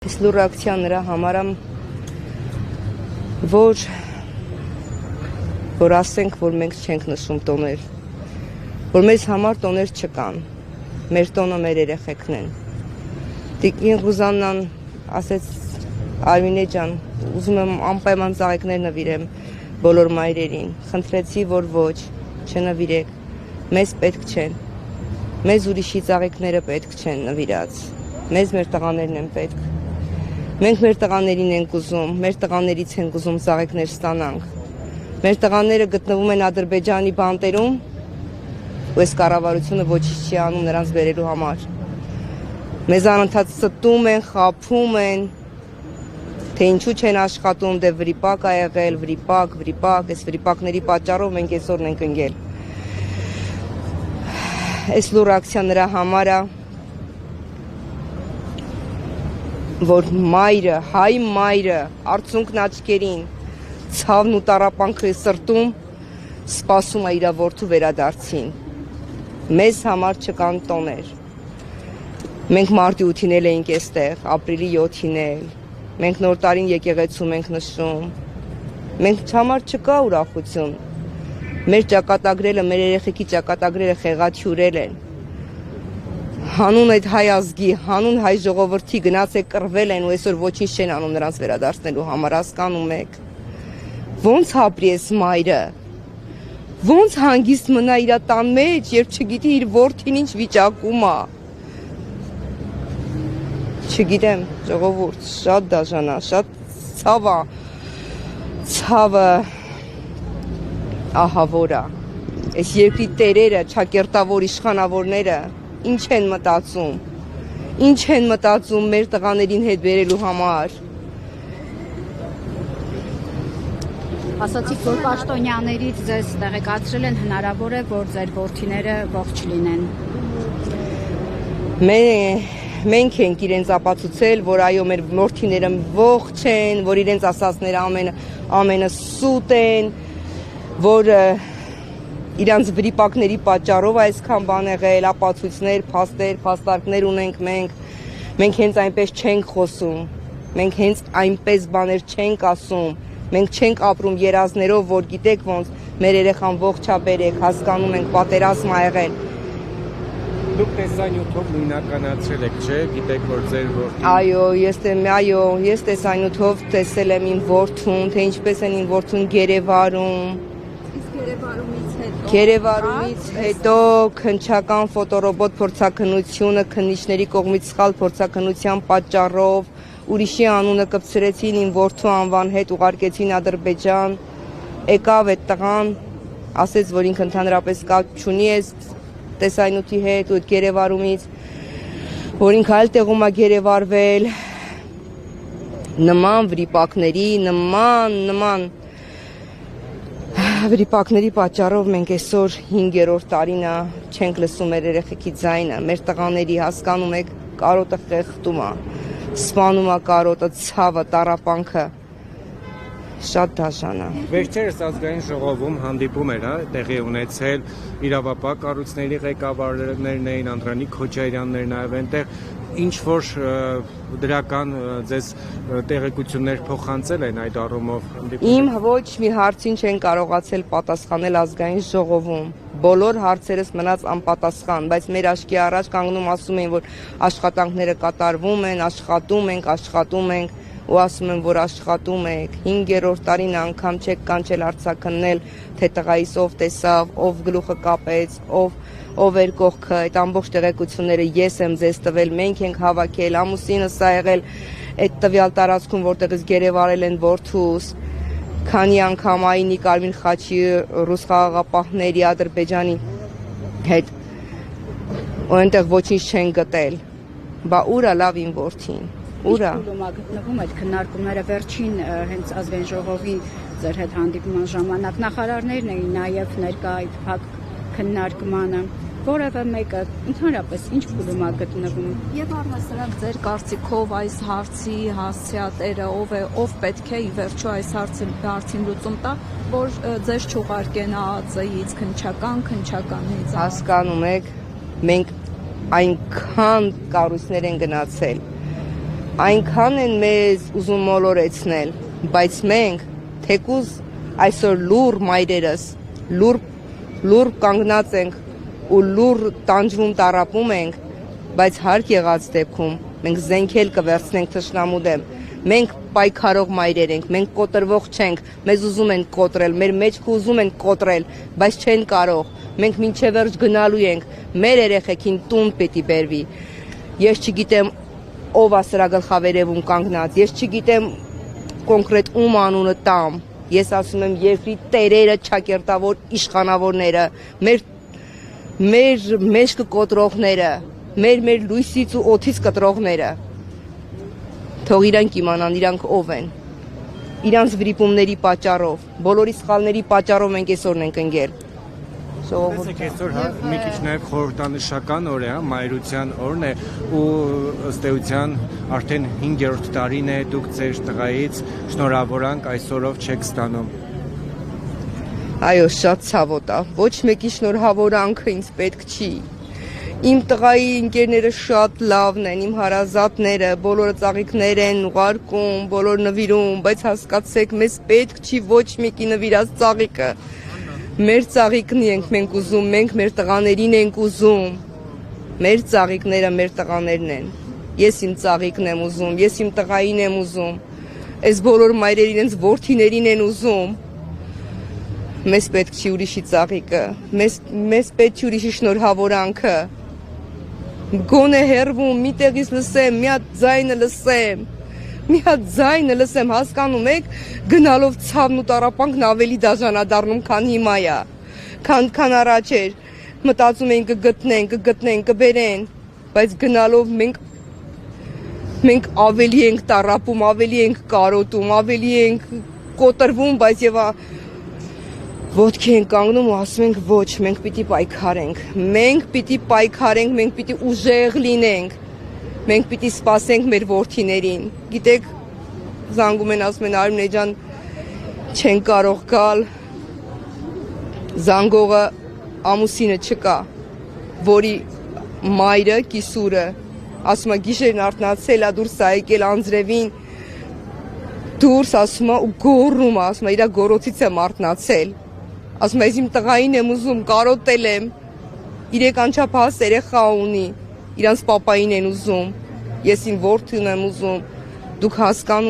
Այս լուրակցիան նրա համար եմ, որ ասենք, որ մենք չենք նշում տոներ, որ մեզ համար տոներ չկան, մեր տոնը մեր երեխեքն են։ Տիկին Ղուզաննան ասեց, Արմինե ջան, ուզում եմ անպայման ծաղիկներ նվիրեմ բոլոր մայրերին, խնդրեցի, որ ոչ, չնվիրեք, մեզ պետք չեն, մեզ ուրիշի ծաղիկները պետք չեն նվիրած, մեզ մեր տղաներն են պետք, մենք մեր տղաներին ենք ուզում, մեր տղաներից ենք ուզում ծաղիկներ ստանանք, մեր տղաները գտնվում են Ադրբեջանի բանտերում, ու այս կառավարությունը ոչինչ չի անում նրանց բերելու համար, մեզ անընդհատ ստում են, խաբում են, թե ինչու չեն աշխատում, դե վրիպակ ա եղել, վրիպակ, այս վրիպակների պատճառով մենք այսօրն ենք ընկել։ Այս լուրակցիան նրա համար է, որ մայրը, հայ մայրը, արցունքն աչքերին, ցավն ու տառապանքը սրտում, սպասում է իր որդու վերադարձին։ Մեզ համար չկան տոներ։ Մենք մարտի 8-ին էլ էինք այստեղ, ապրիլի 7-ին էլ։ Մենք նոր տարին եկեղեցում ենք նշում։ Մենք համար չկա ուրախություն։ Մեր ճակատագրելը, մեր երեխեքի ճակատագրերը խեղաթյուրել են։ Հանուն այդ հայ ազգի, հանուն հայ ժողովրդի գնաց է կռվել են ու այսօր ոչինչ չեն անում նրանց վերադարձնելու համար, հասկանում եք։ Ոնց ապրի այս մայրը։ Ոնց հանգիստ մնա իր տան մեջ, երբ չգիտի իր որդին ինչ վիճակում է։ Չգիտեմ, ժողովուրդ, շատ դաժան է, շատ ցավը ահավոր է։ Այս երկրի տերերը, ճակերտավոր իշխանավորները ինչ են մտածում մեր տղաներին հետ բերելու համար։ Ասացիք, որ պաշտոնյաներից ձեզ տեղեկացրել են, հնարավոր է, որ ձեր որդիները ողջ լինեն։ Մենք ենք իրենց ապացուցել, որ այո, մեր որդիները ողջ են, որ իրենց ասածները ամենը սուտ են, որ իրանց վրիպակների պատճառով այսքան բան եղել, ապացույցներ, փաստեր, փաստարկներ ունենք մենք հենց այնպես չենք խոսում, մենք հենց այնպես բաներ չենք ասում, մենք չենք ապրում երազներով, որ գիտեք ոնց մեր երեխան ողջա բերեք, հասկանում ենք պատերազմ ա եղել։ Դուք տեսանյութով նույնականացրել եք, չէ՞, գիտեք, որ ձեր որդին։ Այո, ես տեսանյութով տեսել եմ իմ որդուն, թե ինչպես են իմ որդուն գերեվարում։ Գերեվարումից հետո քննչական ֆոտորոբոտ փորձաքննությունը քննիչների կողմից սխալ փորձաքննության պատճառով ուրիշի անունը կպցրեցին իմ որդու անվան հետ ուղարկեցին Ադրբեջան, եկավ այդ տղան, ասեց, որ ինքը ընդհանրապես կապ չունի այս տեսանյութի հետ ու այդ գերեվարումից, որ ինքը այլ տեղում է գերեվարվել, նման վրիպակների, նման վրիպակների պատճառով մենք այսօր 5-րդ տարին է չենք լսում մեր երեխեքի ձայնը, մեր տղաների, հասկանում եք, կարոտը խեղդում է, սպանում է կարոտը, ցավը, տառապանքը, շատ դաժան է։ Վերջերս ազգային ժողովում հանդիպում էր, տեղի ունեցել իրավապահ կառույցների ղեկավարներն էին, Անդրանիկ Քոչարյաններ նաև այնտեղ, ինչ որ դրական ձեզ տեղեկություններ փոխանցել են այդ առումով։ Իմ ոչ մի հարցին չեն կարողացել պատասխանել ազգային ժողովում։ Բոլոր հարցերս մնաց անպատասխան, բայց մեր աչքի առաջ կանգնում ասում են, որ աշխատանքները կատարվում են, աշխատում ենք ու ասում են, որ աշխատում եք, 5-րդ տարին անգամ չեք կանչել արձագաննել, թե տղայիս ով տեսավ, ով գլուխը կապեց, ով էր կողքը, այդ ամբողջ տեղեկությունները ես եմ ձեզ տվել, մենք ենք հավաքել, ամուսինս ա եղել այդ տվյալ տարածքում, որտեղից գերեվարել են որդուս, քանի անգամ Այնի Կարմիր խաչի ռուս խաղաղապահների Ադրբեջանի հետ ու այնտեղ ոչինչ չեն գտել, բա ուր է լավ իմ որդին։ Ուրա գտնվում այդ քննարկումները վերջին հենց ազգային ժողովի ձեր հետ հանդիպման ժամանակ նախարարներն էին նաև ներկա այդ փակ քննարկմանը, որևէ մեկը ընդհանրապես ինչ փուլում է գտնվում։ Եվ առհասարակ ձեր կարծիքով այս հարցի հասցեատերը ով պետք է ի վերջո այս հարցին լուծում տա, որ ձեզ չուղարկեն ԱԱԾ-ից քննչականից։ Հասկանում եք, մենք այնքան կառույցներ են գնացել, այնքան են մեզ ուզում մոլորեցնել, բայց մենք թեկուզ այսօր լուր մայրերս, լուր կանգնած ենք ու լուր տանջվում տարապում ենք, բայց հարկ եղած դեպքում մենք զենքել կվերցնենք թշնամու դեմ։ Մենք պայքարող մայրեր ենք, մենք կոտրվող չենք, մեզ ուզում են կոտրել, մեր մեջքը ուզում են կոտրել, բայց չեն կարող։ Մենք մինչև վերջ գնալու ենք, մեր երեխեքին տուն պետք է բերվի։ Ես չգիտեմ ով է սրա գլխավերևում կանգնած, ես չգիտեմ կոնկրետ ում անունը տամ։ Ես ասում եմ երկրի տերերը, ճակերտավոր իշխանավորները, մեր մեջքը կոտրողները, մեր լույսից ու օդից կտրողները։ Թող իրանք իմանան, իրանք ով են։ Իրանց վրիպումների պատճառով, բոլորի սխալների պատճառով մենք այսօր ենք ընկել։ Տեսեք, այսօր մի քիչ նաև խորհրդանշական օր է, մայրության օրն է ու ըստ էության արդեն 5-րդ տարին է դուք ձեր տղայից շնորհավորանք այս օրով չեք ստանում։ Այո, շատ ցավոտ է։ Ոչ մեկի շնորհավորանքը ինձ պետք չի։ Իմ տղայի ընկերները շատ լավն են, իմ հարազատները, բոլորը ծաղիկներ են ուղարկում, բոլոր նվիրում, բայց հասկացեք, մեզ պետք չի ոչ մեկի նվիրած ծաղիկը։ Մեր ծաղիկն ենք մենք ուզում, մենք մեր տղաներին ենք ուզում։ Մեր ծաղիկները մեր տղաներն են։ Ես իմ ծաղիկն եմ ուզում, ես իմ տղային եմ ուզում։ Այս բոլոր մայրերը իրենց որդիներին են ուզում։ Մեզ պետք չի ուրիշի ծաղիկը, մեզ պետք չի ուրիշի շնորհավորանքը։ Գոնե հերվում, մի տեղից լսեմ, մի հատ ձայնը լսեմ, մի հատ ձայնը լսեմ, հասկանում եք, գնալով ցավն ու տառապանքն ավելի դաժան է դառնում, քան հիմա է, քան առաջ էր։ Մտածում էին կգտնեն, կբերեն, բայց գնալով մենք ավելի ենք տառապում, ավելի ենք կարոտում, ավելի ենք կոտրվում, բայց եւ ոտքի ենք կանգնում ու ասում ենք ոչ, մենք պիտի պայքարենք, մենք պիտի ուժեղ լինենք, մենք պիտի սպասենք մեր որդիներին։ Գիտեք, զանգում են, ասում են Արմինե ջան, չեն կարող գալ, զանգողը ամուսինը չկա, որի մայրը, կիսուրը, ասում է գիշերն արթնացել է, դուրս է եկել անձրևին, դուրս ասում է ու գոռում է, ասում է իրա գոռոցից եմ արթնացել, ասում է իմ տղային եմ ուզում, կարոտել եմ, 3 անչափահաս երեխա ունի, իրանց պապային են ուզում, ես իմ որդին եմ ուզում, դուք հասկանում